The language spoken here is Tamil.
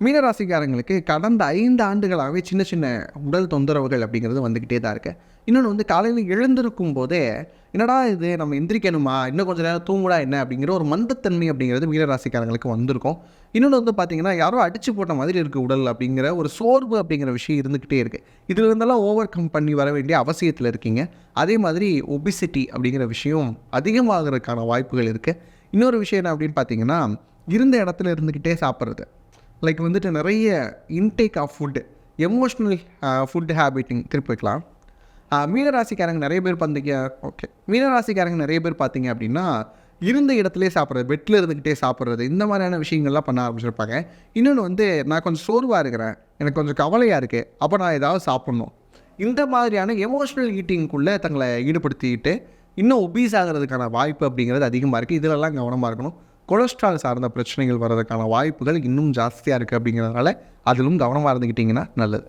மீனராசிக்காரங்களுக்கு கடந்த 5 ஆண்டுகளாகவே சின்ன சின்ன உடல் தொந்தரவுகள் அப்படிங்கிறது வந்துக்கிட்டே தான் இருக்கு. இன்னொன்று வந்து காலையில் எழுந்திருக்கும் போதே என்னடா இது நம்ம எந்திரிக்கணுமா, இன்னும் கொஞ்சம் நேரம் தூங்குடா என்ன அப்படிங்கிற ஒரு மந்தத்தன்மை அப்படிங்கிறது மீனராசிக்காரங்களுக்கு வந்திருக்கும். இன்னொன்று வந்து பார்த்தீங்கன்னா, யாரோ அடிச்சு போட்ட மாதிரி இருக்குது உடல் அப்படிங்கிற ஒரு சோர்வு அப்படிங்கிற விஷயம் இருந்துக்கிட்டே இருக்குது. இதில் இருந்தெல்லாம் ஓவர் கம் பண்ணி வர வேண்டிய அவசியத்தில் இருக்கீங்க. அதே மாதிரி ஒபிசிட்டி அப்படிங்கிற விஷயம் அதிகமாகிறதுக்கான வாய்ப்புகள் இருக்குது. இன்னொரு விஷயம் என்ன அப்படின்னு பார்த்தீங்கன்னா, இருந்த இடத்துல இருந்துக்கிட்டே சாப்பிட்றது. லைக் வந்துட்டு நிறைய intake of food, emotional food habiting திருப்பி வைக்கலாம். மீனராசிக்காரங்க நிறைய பேர் மீனராசிக்காரங்க நிறைய பேர் பார்த்தீங்க அப்படின்னா, இருந்த இடத்துலேயே சாப்பிட்றது, பெட்டில் இருந்துக்கிட்டே சாப்பிட்றது, இந்த மாதிரியான விஷயங்கள்லாம் பண்ண ஆரம்பிச்சிருப்பாங்க. இன்னொன்று வந்து நான் கொஞ்சம் சோர்வாக இருக்கிறேன், எனக்கு கொஞ்சம் கவலையாக இருக்குது, அப்போ நான் ஏதாவது சாப்பிட்ணும், இந்த மாதிரியான எமோஷ்னல் ஈட்டிங்குள்ளே தங்களை ஈடுபடுத்திக்கிட்டு இன்னும் ஒபீஸ் ஆகிறதுக்கான வாய்ப்பு அப்படிங்கிறது அதிகமாக இருக்குது. இதிலெல்லாம் கவனமாக இருக்கணும். கொலஸ்ட்ரால் சார்ந்த பிரச்சனைகள் வர்றதுக்கான வாய்ப்புகள் இன்னும் ஜாஸ்தியாக இருக்குது. அப்படிங்கிறதுனால அதிலும் கவனமாக இருந்துக்கிட்டிங்கன்னா நல்லது.